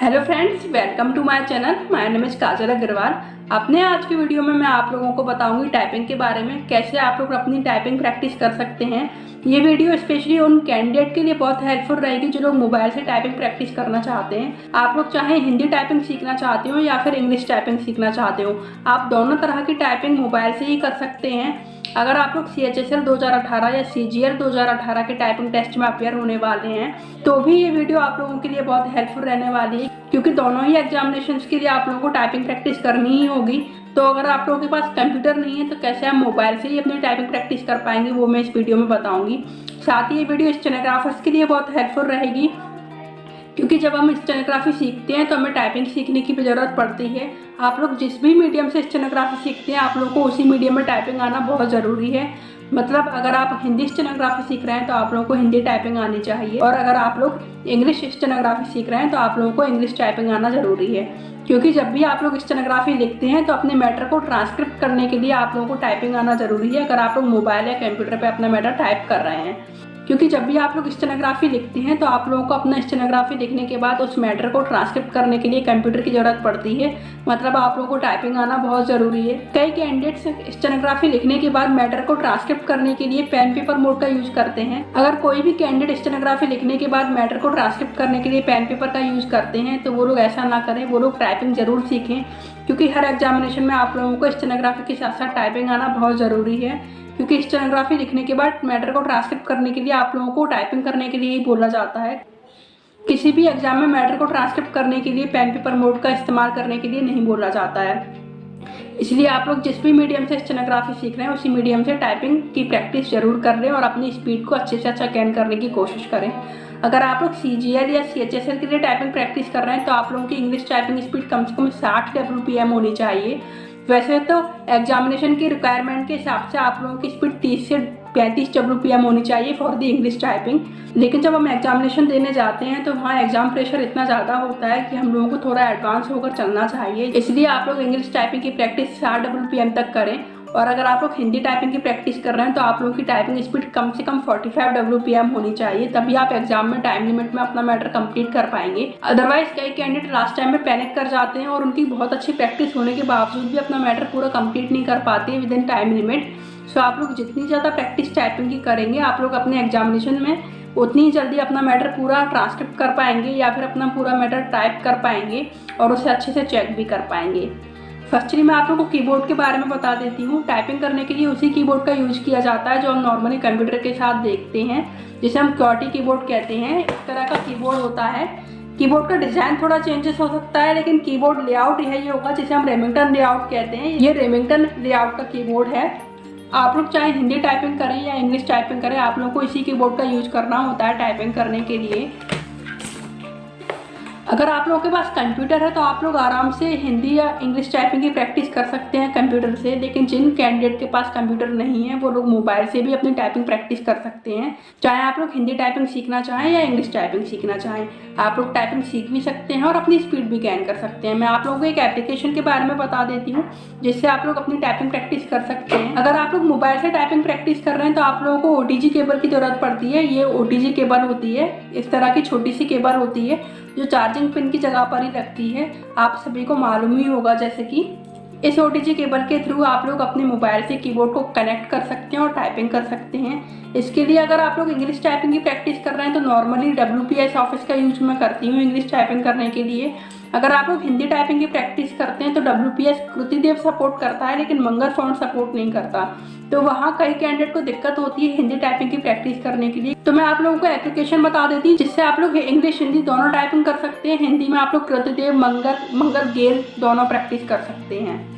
Hello friends, welcome to my channel. My name is Kajal Agarwal. अपने आज की वीडियो में मैं आप लोगों को बताऊंगी टाइपिंग के बारे में, कैसे आप लोग अपनी टाइपिंग प्रैक्टिस कर सकते हैं। ये वीडियो स्पेशली उन कैंडिडेट के लिए बहुत हेल्पफुल रहेगी जो लोग मोबाइल से टाइपिंग प्रैक्टिस करना चाहते हैं। आप लोग चाहे हिंदी टाइपिंग सीखना चाहते हो या फिर इंग्लिश टाइपिंग सीखना चाहते हो, आप दोनों तरह की टाइपिंग मोबाइल से ही कर सकते हैं। अगर आप लोग CHSL 2018 या CGL 2018 के टाइपिंग टेस्ट में अपेयर होने वाले हैं तो भी ये वीडियो आप लोगों के लिए बहुत हेल्पफुल रहने वाली है, क्योंकि दोनों ही एग्जामिनेशंस के लिए आप लोगों को टाइपिंग प्रैक्टिस करनी ही होगी। तो अगर आप लोगों के पास कंप्यूटर नहीं है तो कैसे आप मोबाइल से ही अपनी टाइपिंग प्रैक्टिस कर पाएंगे, वो मैं इस वीडियो में बताऊंगी। साथ ही ये वीडियो स्टेनोग्राफर्स के लिए बहुत हेल्पफुल रहेगी, क्योंकि जब हम स्टेनोग्राफी सीखते हैं तो हमें टाइपिंग सीखने की भी ज़रूरत पड़ती है। आप लोग जिस भी मीडियम से स्टेनोग्राफी सीखते हैं, आप लोगों को उसी मीडियम में टाइपिंग आना बहुत ज़रूरी है। मतलब अगर आप हिंदी स्टेनोग्राफी सीख रहे हैं तो आप लोगों को हिंदी टाइपिंग आनी चाहिए, और अगर आप लोग इंग्लिश स्टेनोग्राफी सीख रहे हैं तो आप लोगों को इंग्लिश टाइपिंग आना ज़रूरी है। क्योंकि जब भी आप लोग स्टेनोग्राफी लिखते हैं तो अपने मैटर को ट्रांसक्रिप्ट करने के लिए आप लोगों को टाइपिंग आना ज़रूरी है, अगर आप लोग मोबाइल या कंप्यूटर पर अपना मैटर टाइप कर रहे हैं। क्योंकि जब भी आप लोग स्टेनोग्राफी लिखते हैं तो आप लोगों को अपना स्टेनोग्राफी लिखने के बाद उस मैटर को ट्रांसक्रिप्ट करने के लिए कंप्यूटर की ज़रूरत पड़ती है। मतलब आप लोगों को टाइपिंग आना बहुत ज़रूरी है। कई कैंडिडेट्स स्टेनोग्राफी लिखने के बाद मैटर को ट्रांसक्रिप्ट करने के लिए पेन पेपर मोड का यूज करते हैं। अगर कोई भी कैंडिडेट स्टेनोग्राफी लिखने के बाद मैटर को ट्रांसक्रिप्ट करने के लिए पेन पेपर का यूज करते हैं तो वो लोग ऐसा ना करें, वो लोग टाइपिंग ज़रूर सीखें, क्योंकि हर एग्जामिनेशन में आप लोगों को स्टेनोग्राफी के साथ साथ टाइपिंग आना बहुत ज़रूरी है। क्योंकि स्टेनोग्राफी लिखने के बाद मैटर को ट्रांसक्रिप्ट करने के लिए आप लोगों को टाइपिंग करने के लिए ही बोला जाता है। किसी भी एग्जाम में मैटर को ट्रांसक्रिप्ट करने के लिए पेन पेपर मोड का इस्तेमाल करने के लिए नहीं बोला जाता है। इसलिए आप लोग जिस भी मीडियम से स्टेनोग्राफी सीख रहे हैं उसी मीडियम से टाइपिंग की प्रैक्टिस जरूर कर लें और अपनी स्पीड को अच्छे से अच्छा गेन करने की कोशिश करें। अगर आप लोग CGL या CHSL के लिए टाइपिंग प्रैक्टिस कर रहे हैं तो आप लोगों की इंग्लिश टाइपिंग स्पीड कम से कम 60 WPM होनी चाहिए। वैसे तो एग्जामिनेशन की रिक्वायरमेंट के हिसाब से आप लोगों की स्पीड 30 से 35 WPM होनी चाहिए फॉर द इंग्लिश टाइपिंग। लेकिन जब हम एग्जामिनेशन देने जाते हैं तो वहाँ एग्जाम प्रेशर इतना ज़्यादा होता है कि हम लोगों को थोड़ा एडवांस होकर चलना चाहिए। इसलिए आप लोग इंग्लिश टाइपिंग की प्रैक्टिस 60 WPM तक करें। और अगर आप लोग हिंदी टाइपिंग की प्रैक्टिस कर रहे हैं तो आप लोगों की टाइपिंग स्पीड कम से कम 45 WPM होनी चाहिए, तभी आप एग्जाम में टाइम लिमिट में अपना मैटर कंप्लीट कर पाएंगे। अदरवाइज कई कैंडिडेट लास्ट टाइम में पैनिक कर जाते हैं और उनकी बहुत अच्छी प्रैक्टिस होने के बावजूद भी अपना मैटर पूरा कंप्लीट नहीं कर पाते विद इन टाइम लिमिट। सो आप लोग जितनी ज़्यादा प्रैक्टिस टाइपिंग की करेंगे आप लोग अपने एग्जामिनेशन में उतनी ही जल्दी अपना मैटर पूरा ट्रांसक्रिप्ट कर पाएंगे या फिर अपना पूरा मैटर टाइप कर पाएंगे और उसे अच्छे से चेक भी कर पाएंगे। फर्स्टली मैं आप लोगों को कीबोर्ड के बारे में बता देती हूँ। टाइपिंग करने के लिए उसी कीबोर्ड का यूज किया जाता है जो हम नॉर्मली कंप्यूटर के साथ देखते हैं, जिसे हम QWERTY कीबोर्ड कहते हैं। इस तरह का कीबोर्ड होता है। कीबोर्ड का डिज़ाइन थोड़ा चेंजेस हो सकता है, लेकिन कीबोर्ड लेआउट यही होगा जिसे हम रेमिंगटन लेआउट कहते हैं। ये रेमिंगटन लेआउट का कीबोर्ड है। आप लोग चाहे हिंदी टाइपिंग करें या इंग्लिश टाइपिंग करें, आप लोगों को इसी कीबोर्ड का यूज करना होता है टाइपिंग करने के लिए। अगर आप लोगों के पास कंप्यूटर है तो आप लोग आराम से हिंदी या इंग्लिश टाइपिंग की प्रैक्टिस कर सकते हैं कंप्यूटर से, लेकिन जिन कैंडिडेट के पास कंप्यूटर नहीं है वो लोग मोबाइल से भी अपनी टाइपिंग प्रैक्टिस कर सकते हैं। चाहे आप लोग हिंदी टाइपिंग सीखना चाहें या इंग्लिश टाइपिंग सीखना चाहें, आप लोग टाइपिंग सीख भी सकते हैं और अपनी स्पीड भी गेन कर सकते हैं। मैं आप लोगों को एक एप्लीकेशन के बारे में बता देती हूँ जिससे आप लोग अपनी टाइपिंग प्रैक्टिस कर सकते हैं। अगर आप लोग मोबाइल से टाइपिंग प्रैक्टिस कर रहे हैं तो आप लोगों को OTG केबल की ज़रूरत पड़ती है। ये OTG केबल होती है, इस तरह की छोटी सी केबल होती है जो चार्जिंग पिन की जगह पर ही लगती है। आप सभी को मालूम ही होगा जैसे कि इस OTG केबल के थ्रू आप लोग अपने मोबाइल से कीबोर्ड को कनेक्ट कर सकते हैं और टाइपिंग कर सकते हैं। इसके लिए अगर आप लोग इंग्लिश टाइपिंग की प्रैक्टिस कर रहे हैं तो नॉर्मली WPS ऑफिस का यूज मैं करती हूँ इंग्लिश टाइपिंग करने के लिए। अगर आप लोग हिंदी टाइपिंग की प्रैक्टिस करते हैं तो WPS कृतिदेव सपोर्ट करता है, लेकिन मंगर फॉन्ट सपोर्ट नहीं करता। तो वहाँ कई कैंडिडेट को दिक्कत होती है हिंदी टाइपिंग की प्रैक्टिस करने के लिए। तो मैं आप लोगों को एप्लीकेशन बता देती हूँ जिससे आप लोग इंग्लिश हिंदी दोनों टाइपिंग कर सकते हैं। हिंदी में आप लोग कृतिदेव, मंगर गेल दोनों प्रैक्टिस कर सकते हैं।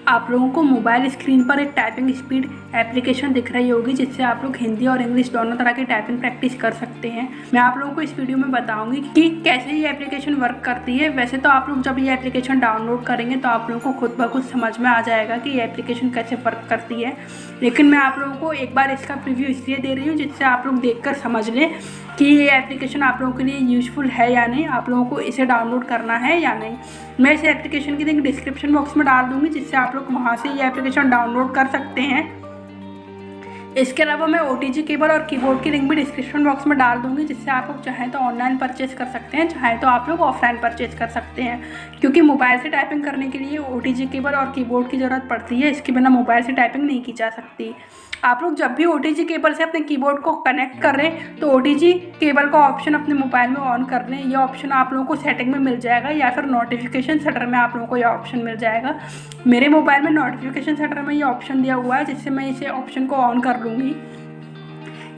आप लोगों को मोबाइल स्क्रीन पर एक टाइपिंग स्पीड एप्लीकेशन दिख रही होगी जिससे आप लोग हिंदी और इंग्लिश दोनों तरह की टाइपिंग प्रैक्टिस कर सकते हैं। मैं आप लोगों को इस वीडियो में बताऊंगी कि कैसे ये एप्लीकेशन वर्क करती है। वैसे तो आप लोग जब ये एप्लीकेशन डाउनलोड करेंगे तो आप लोगों को खुद ब खुद समझ में आ जाएगा कि ये एप्लीकेशन कैसे वर्क करती है, लेकिन मैं आप लोगों को एक बार इसका प्रीव्यू इसलिए दे रही हूँ जिससे आप लोग देखकर समझ लें कि ये एप्लीकेशन आप लोगों के लिए यूजफुल है या नहीं, आप लोगों को इसे डाउनलोड करना है या नहीं। मैं इस एप्लीकेशन की लिंक डिस्क्रिप्शन बॉक्स में डाल दूँगी जिससे आप लोग वहाँ से ये एप्लीकेशन डाउनलोड कर सकते हैं। इसके अलावा मैं OTG केबल और कीबोर्ड की लिंक भी डिस्क्रिप्शन बॉक्स में डाल दूंगी, जिससे आप लोग चाहें तो ऑनलाइन परचेज कर सकते हैं, चाहें तो आप लोग ऑफलाइन परचेज कर सकते हैं। क्योंकि मोबाइल से टाइपिंग करने के लिए OTG केबल और कीबोर्ड की ज़रूरत पड़ती है, इसके बिना मोबाइल से टाइपिंग नहीं की जा सकती। आप लोग जब भी OTG केबल से अपने कीबोर्ड को कनेक्ट कर रहे हैं तो OTG केबल का ऑप्शन अपने मोबाइल में ऑन कर लें। यह ऑप्शन आप लोगों को सेटिंग में मिल जाएगा या फिर नोटिफिकेशन सेटर में आप लोगों को यह ऑप्शन मिल जाएगा। मेरे मोबाइल में नोटिफिकेशन सेटर में ये ऑप्शन दिया हुआ है, जिससे मैं इसे ऑप्शन को ऑन कर लूँगी।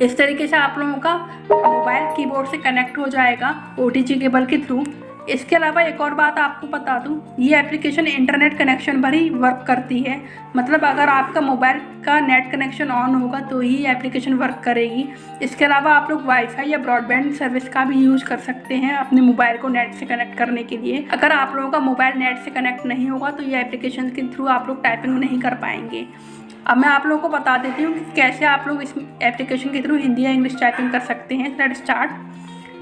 इस तरीके से आप लोगों का मोबाइल कीबोर्ड से कनेक्ट हो जाएगा OTG केबल के थ्रू। इसके अलावा एक और बात आपको बता दूं, ये एप्लीकेशन इंटरनेट कनेक्शन पर ही वर्क करती है। मतलब अगर आपका मोबाइल का नेट कनेक्शन ऑन होगा तो ही एप्लीकेशन वर्क करेगी। इसके अलावा आप लोग वाईफाई या ब्रॉडबैंड सर्विस का भी यूज़ कर सकते हैं अपने मोबाइल को नेट से कनेक्ट करने के लिए। अगर आप लोगों का मोबाइल नेट से कनेक्ट नहीं होगा तो ये एप्लीकेशन के थ्रू आप लोग टाइपिंग नहीं कर पाएंगे। अब मैं आप लोगों को बता देती हूँ कि कैसे आप लोग इस एप्लीकेशन के थ्रू हिंदी या इंग्लिश टाइपिंग कर सकते हैं। Let's start.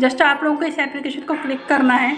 जस्ट आप लोगों को इस एप्लीकेशन को क्लिक करना है,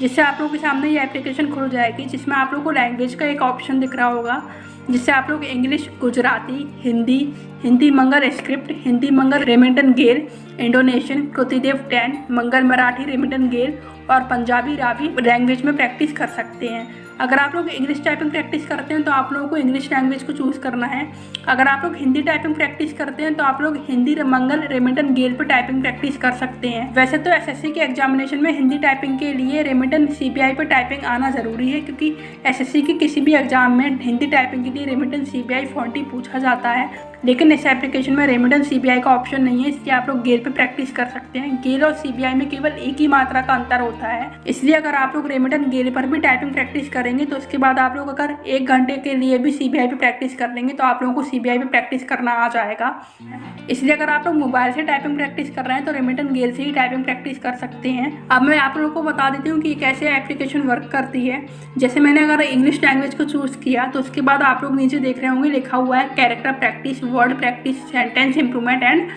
जिससे आप लोगों के सामने ये एप्लीकेशन खुल जाएगी, जिसमें आप लोगों को लैंग्वेज का एक ऑप्शन दिख रहा होगा, जिससे आप लोग इंग्लिश, गुजराती, हिंदी, हिंदी मंगल स्क्रिप्ट, हिंदी मंगल रेमिटन गेल, इंडोनेशियन, कृतिदेव 10, मंगल मराठी रेमिटन गेल और पंजाबी रावी लैंग्वेज में प्रैक्टिस कर सकते हैं। अगर आप लोग इंग्लिश टाइपिंग प्रैक्टिस करते हैं तो आप लोगों को इंग्लिश लैंग्वेज को चूज़ करना है। अगर आप लोग हिंदी टाइपिंग प्रैक्टिस करते हैं तो आप लोग हिंदी मंगल रेमिटन गेल पर टाइपिंग प्रैक्टिस कर सकते हैं। वैसे तो SSC के एग्जामिनेशन में हिंदी टाइपिंग के लिए रेमिटन CPI पर टाइपिंग आना ज़रूरी है, क्योंकि SSC के किसी भी एग्जाम में हिंदी टाइपिंग के लिए रेमिटन CPI 40 पूछा जाता है। लेकिन इस एप्लीकेशन में रेमिटन CPI का ऑप्शन नहीं है, इसलिए आप लोग गेल पे प्रैक्टिस कर सकते हैं। गेल और CPI में केवल एक ही मात्रा का अंतर होता है, इसलिए अगर आप लोग रेमिटन गेल पर भी टाइपिंग प्रैक्टिस करेंगे तो उसके बाद आप लोग अगर 1 घंटे के लिए भी CPI पे प्रैक्टिस कर लेंगे तो आप लोगों को CPI पे प्रैक्टिस करना आ जाएगा। इसलिए अगर आप लोग मोबाइल से टाइपिंग प्रैक्टिस कर रहे हैं तो रेमिटन गेल से ही टाइपिंग प्रैक्टिस कर सकते हैं। अब मैं आप लोगों को बता देती हूँ कि कैसे एप्लीकेशन वर्क करती है। जैसे मैंने अगर इंग्लिश लैंग्वेज को चूज़ किया तो उसके बाद आप लोग नीचे देख रहे होंगे लिखा हुआ है character practice, word practice, sentence improvement and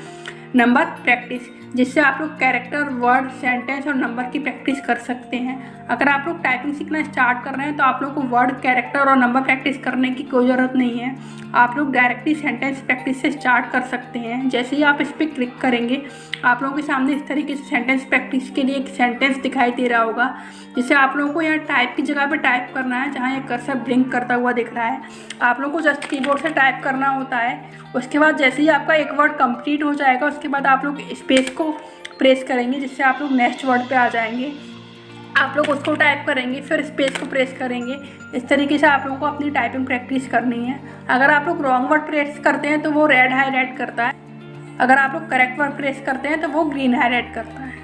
number practice, जिससे आप लोग कैरेक्टर, वर्ड, सेंटेंस और नंबर की प्रैक्टिस कर सकते हैं। अगर आप लोग टाइपिंग सीखना स्टार्ट कर रहे हैं तो आप लोग को वर्ड, कैरेक्टर और नंबर प्रैक्टिस करने की कोई ज़रूरत नहीं है। आप लोग डायरेक्टली सेंटेंस प्रैक्टिस से स्टार्ट कर सकते हैं। जैसे ही आप इस पर क्लिक करेंगे आप लोगों के सामने इस तरीके से सेंटेंस प्रैक्टिस के लिए एक सेंटेंस दिखाई दे रहा होगा, जिसे आप लोगों को यहाँ टाइप की जगह पर टाइप करना है, जहाँ ये कर्सर ब्लिंक करता हुआ दिख रहा है। आप लोगों को जस्ट कीबोर्ड से टाइप करना होता है। उसके बाद जैसे ही आपका एक वर्ड कंप्लीट हो जाएगा उसके बाद आप लोग स्पेस को प्रेस करेंगे, जिससे आप लोग नेक्स्ट वर्ड पे आ जाएंगे। आप लोग उसको टाइप करेंगे, फिर स्पेस को प्रेस करेंगे। इस तरीके से आप लोगों को अपनी टाइपिंग प्रैक्टिस करनी है। अगर आप लोग रॉन्ग वर्ड प्रेस करते हैं तो वो रेड हाईलाइट करता है, अगर आप लोग करेक्ट वर्ड प्रेस करते हैं तो वो ग्रीन हाईलाइट करता है।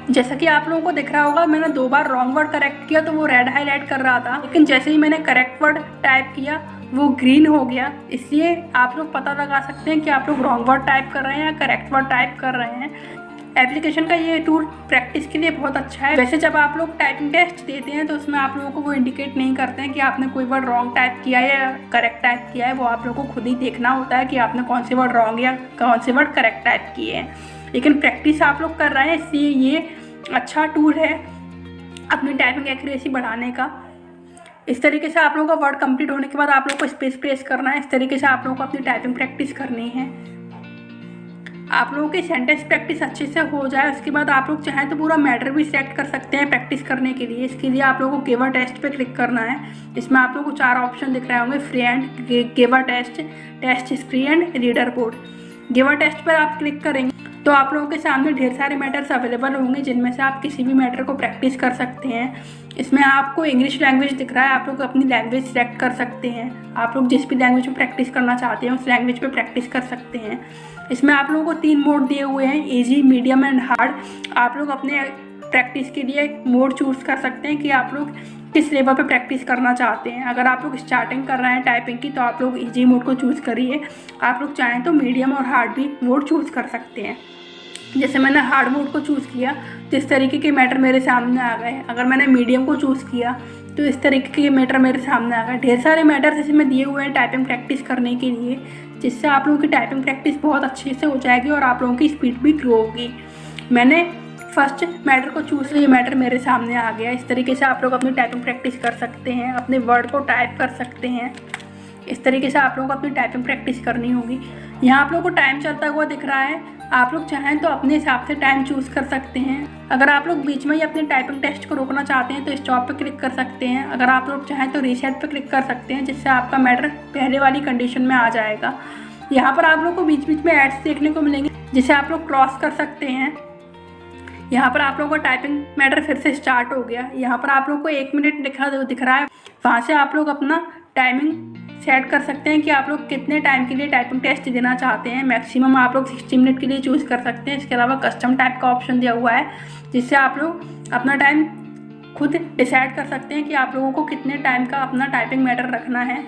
जैसा कि आप लोगों को दिख रहा होगा, मैंने 2 बार रॉन्ग वर्ड करेक्ट किया तो वो रेड हाईलाइट कर रहा था, लेकिन जैसे ही मैंने करेक्ट वर्ड टाइप किया वो ग्रीन हो गया। इसलिए आप लोग पता लगा सकते हैं कि आप लोग रॉन्ग वर्ड टाइप कर रहे हैं या करेक्ट वर्ड टाइप कर रहे हैं। एप्लीकेशन का ये टूल प्रैक्टिस के लिए बहुत अच्छा है। वैसे जब आप लोग टाइपिंग टेस्ट देते हैं तो उसमें आप लोगों को वो इंडिकेट नहीं करते हैं कि आपने कोई वर्ड रॉन्ग टाइप किया है या करेक्ट टाइप किया है। वो आप लोगों को खुद ही देखना होता है कि आपने कौन से वर्ड रॉन्ग या कौन से वर्ड करेक्ट टाइप किए हैं। लेकिन प्रैक्टिस आप लोग कर रहे हैं, इसलिए ये अच्छा टूल है अपनी टाइपिंग एक्यूरेसी बढ़ाने का। इस तरीके से आप लोगों का वर्ड कंप्लीट होने के बाद आप लोगों को स्पेस प्रेस करना है। इस तरीके से आप लोगों को अपनी टाइपिंग प्रैक्टिस करनी है। आप लोगों की सेंटेंस प्रैक्टिस अच्छे से हो जाए उसके बाद आप लोग चाहें तो पूरा मैटर भी सिलेक्ट कर सकते हैं प्रैक्टिस करने के लिए। इसके लिए आप लोगों को गिवर टेस्ट पे क्लिक करना है। इसमें आप लोगों को 4 ऑप्शन दिख रहे होंगे, free and, giver test, test history and reader board. Giver test पर आप क्लिक करेंगे तो आप लोगों के सामने ढेर सारे मैटर्स अवेलेबल होंगे, जिनमें से आप किसी भी मैटर को प्रैक्टिस कर सकते हैं। इसमें आपको इंग्लिश लैंग्वेज दिख रहा है, आप लोग अपनी लैंग्वेज सिलेक्ट कर सकते हैं। आप लोग जिस भी लैंग्वेज में प्रैक्टिस करना चाहते हैं उस लैंग्वेज पे प्रैक्टिस कर सकते हैं। इसमें आप लोगों को 3 मोड दिए हुए हैं, इजी, मीडियम एंड हार्ड। आप लोग अपने प्रैक्टिस के लिए मोड चूज़ कर सकते हैं कि आप लोग किस लेवल पे प्रैक्टिस करना चाहते हैं। अगर आप लोग स्टार्टिंग कर रहे हैं टाइपिंग की तो आप लोग इजी मोड को चूज़ करिए। आप लोग चाहें तो मीडियम और हार्ड भी मोड चूज़ कर सकते हैं। जैसे मैंने हार्ड मोड को चूज़ किया तो इस तरीके के मैटर मेरे सामने आ गए। अगर मैंने मीडियम को चूज़ किया तो इस तरीके के मैटर मेरे सामने आ गए। ढेर सारे मैटर्स इसमें दिए हुए हैं टाइपिंग प्रैक्टिस करने के लिए, जिससे आप लोगों की टाइपिंग प्रैक्टिस बहुत अच्छे से हो जाएगी और आप लोगों की स्पीड भी ग्रो होगी। मैंने फर्स्ट मैटर को चूज़ किया, ये मैटर मेरे सामने आ गया। इस तरीके से आप लोग अपनी टाइपिंग प्रैक्टिस कर सकते हैं, अपने वर्ड को टाइप कर सकते हैं। इस तरीके से आप लोगों को अपनी टाइपिंग प्रैक्टिस करनी होगी। यहाँ आप लोगों को टाइम चलता हुआ दिख रहा है। आप लोग चाहें तो अपने हिसाब से टाइम चूज़ कर सकते हैं। अगर आप लोग बीच में ही अपने टाइपिंग टेस्ट को रोकना चाहते हैं तो स्टॉप पे क्लिक कर सकते हैं। अगर आप लोग चाहें तो रीसेट पे क्लिक कर सकते हैं, जिससे आपका मैटर पहले वाली कंडीशन में आ जाएगा। यहाँ पर आप लोग को बीच बीच में एड्स देखने को मिलेंगे, जिसे आप लोग क्रॉस कर सकते हैं। यहाँ पर आप लोगों का टाइपिंग मैटर फिर से स्टार्ट हो गया। यहाँ पर आप लोग को 1 मिनट दिख रहा है। वहाँ से आप लोग अपना टाइमिंग सेट कर सकते हैं कि आप लोग कितने टाइम के लिए टाइपिंग टेस्ट देना चाहते हैं। मैक्सिमम आप लोग 60 मिनट के लिए चूज़ कर सकते हैं। इसके अलावा कस्टम टाइप का ऑप्शन दिया हुआ है, जिससे आप लोग अपना टाइम खुद डिसाइड कर सकते हैं कि आप लोगों को कितने टाइम का अपना टाइपिंग मैटर रखना है।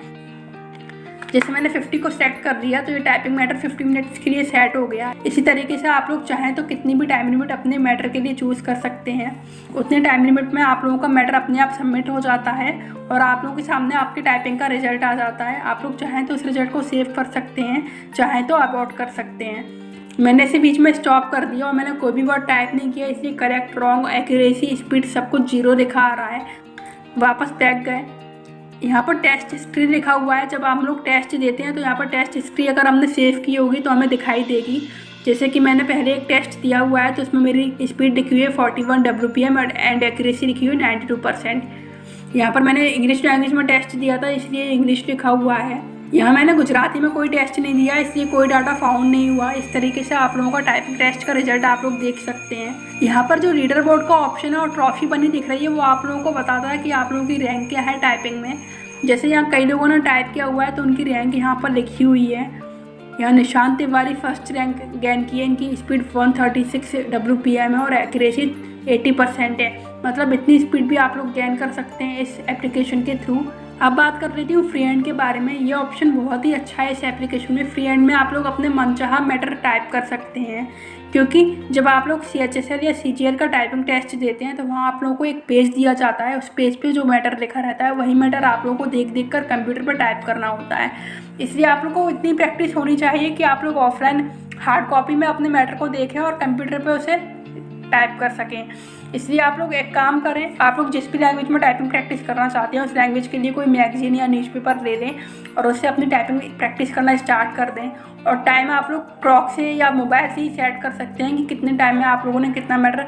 जैसे मैंने 50 को सेट कर दिया तो ये टाइपिंग मैटर 50 मिनट्स के लिए सेट हो गया। इसी तरीके से आप लोग चाहें तो कितनी भी टाइम लिमिट अपने मैटर के लिए चूज़ कर सकते हैं। उतने टाइम लिमिट में आप लोगों का मैटर अपने आप सबमिट हो जाता है और आप लोगों के सामने आपके टाइपिंग का रिजल्ट आ जाता है। आप लोग चाहें तो उस रिजल्ट को सेव कर सकते हैं, चाहें तो अबॉर्ट कर सकते हैं। मैंने इसे बीच में स्टॉप कर दिया और मैंने कोई भी वर्ड टाइप नहीं किया, इसलिए करेक्ट, रॉन्ग, एक्यूरेसी, स्पीड सब कुछ 0 दिखा आ रहा है। वापस बैक गए। यहाँ पर टेस्ट हिस्ट्री लिखा हुआ है। जब हम लोग टेस्ट देते हैं तो यहाँ पर टेस्ट हिस्ट्री अगर हमने सेव की होगी तो हमें दिखाई देगी। जैसे कि मैंने पहले एक टेस्ट दिया हुआ है तो उसमें मेरी स्पीड लिखी हुई है 41 WPM एंड एक्यूरेसी लिखी हुई है 92%। यहाँ पर मैंने इंग्लिश लैंग्वेज में टेस्ट दिया था, इसलिए इंग्लिश लिखा हुआ है। यहाँ मैंने गुजराती में कोई टेस्ट नहीं दिया, इसलिए कोई डाटा फाउंड नहीं हुआ। इस तरीके से आप लोगों का टाइपिंग टेस्ट का रिजल्ट आप लोग देख सकते हैं। यहाँ पर जो लीडर बोर्ड का ऑप्शन है और ट्रॉफी बनी दिख रही है, वो आप लोगों को बताता है कि आप लोगों की रैंक क्या है टाइपिंग में। जैसे यहाँ कई लोगों ने टाइप किया हुआ है तो उनकी रैंक यहाँ पर लिखी हुई है। यहाँ Nishant Tiwari first rank gain की है। इनकी स्पीड 136 WPM है और एक्यूरेसी 80% है। मतलब इतनी स्पीड भी आप लोग गेन कर सकते हैं इस एप्लीकेशन के थ्रू। अब बात कर लेती हूँ फ्री हैंड के बारे में। ये ऑप्शन बहुत ही अच्छा है इस एप्लीकेशन में। फ्री हैंड में आप लोग अपने मनचाहा मैटर टाइप कर सकते हैं, क्योंकि जब आप लोग CHSL या CGL का टाइपिंग टेस्ट देते हैं तो वहाँ आप लोगों को एक पेज दिया जाता है। उस पेज पे जो मैटर लिखा रहता है वही मैटर आप लोगों को देख कर कंप्यूटर पर टाइप करना होता है। इसलिए आप लोगों को इतनी प्रैक्टिस होनी चाहिए कि आप लोग ऑफलाइन हार्ड कॉपी में अपने मैटर को देखें और कंप्यूटर पर उसे टाइप कर सकें। इसलिए आप लोग एक काम करें, आप लोग जिस भी लैंग्वेज में टाइपिंग प्रैक्टिस करना चाहते हैं उस लैंग्वेज के लिए कोई मैगजीन या न्यूज़पेपर ले लें और उससे अपनी टाइपिंग प्रैक्टिस करना स्टार्ट कर दें। और टाइम आप लोग क्लॉक से या मोबाइल से ही सेट कर सकते हैं कि कितने टाइम में आप लोगों ने कितना मैटर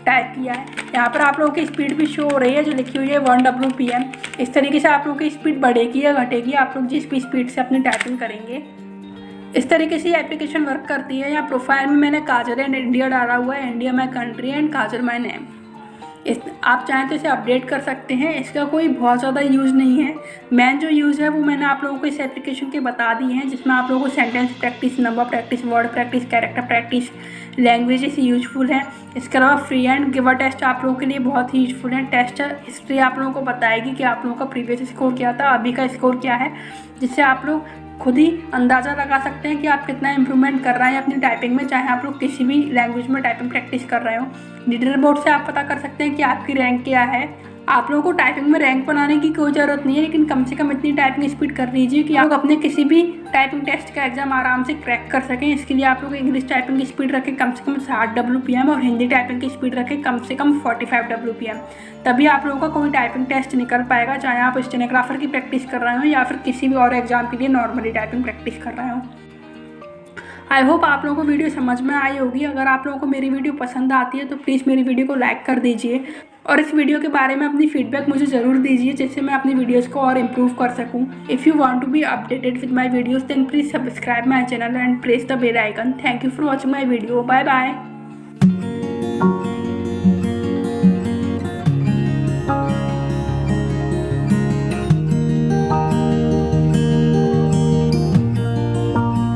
टाइप किया है। यहाँ पर आप लोगों की स्पीड भी शो हो रही है जो लिखी हुई है 1 WPM। इस तरीके से आप लोगों की स्पीड बढ़ेगी या घटेगी आप लोग जिस भी स्पीड से अपनी टाइपिंग करेंगे। इस तरीके से ये एप्लीकेशन वर्क करती है। यहाँ प्रोफाइल में मैंने काजल एंड इंडिया डाला हुआ है, India my country and Kajal my name. आप चाहें तो इसे अपडेट कर सकते हैं। इसका कोई बहुत ज़्यादा यूज़ नहीं है। मेन जो यूज़ है वो मैंने आप लोगों को इस एप्लीकेशन के बता दी हैं, जिसमें आप लोगों को sentence practice, number practice, word practice, character practice, languages useful है। इसके अलावा फ्री हैंड गिवर टेस्ट आप लोगों के लिए बहुत ही यूजफुल है। टेस्ट हिस्ट्री आप लोगों को बताएगी कि आप लोगों का प्रीवियस स्कोर क्या था, अभी का स्कोर क्या है, जिससे आप लोग खुद ही अंदाज़ा लगा सकते हैं कि आप कितना इंप्रूवमेंट कर रहे हैं अपनी टाइपिंग में, चाहे आप लोग किसी भी लैंग्वेज में टाइपिंग प्रैक्टिस कर रहे हो। लीडर बोर्ड से आप पता कर सकते हैं कि आपकी रैंक क्या है। आप लोगों को टाइपिंग में रैंक बनाने की कोई ज़रूरत नहीं है, लेकिन कम से कम इतनी टाइपिंग स्पीड कर लीजिए कि आप अपने किसी भी टाइपिंग टेस्ट का एग्जाम आराम से क्रैक कर सकें। इसके लिए आप लोग इंग्लिश टाइपिंग की स्पीड रखें कम से कम 60 WPM और हिंदी टाइपिंग की स्पीड रखें कम से कम 45 WPM। तभी आप लोगों का कोई टाइपिंग टेस्ट निकल पाएगा, चाहे आप स्टेनोग्राफर की प्रैक्टिस कर रहे हो या फिर किसी भी और एग्जाम के लिए नॉर्मली टाइपिंग प्रैक्टिस कर रहे हो। आई होप आप लोगों को वीडियो समझ में आई होगी। अगर आप लोगों को मेरी वीडियो पसंद आती है तो प्लीज़ मेरी वीडियो को लाइक कर दीजिए और इस वीडियो के बारे में अपनी फीडबैक मुझे ज़रूर दीजिए, जिससे मैं अपनी वीडियोस को और इम्प्रूव कर सकूं। If you want to be updated with my videos then please subscribe my channel and press the bell icon. Thank you for watching my video. Bye bye.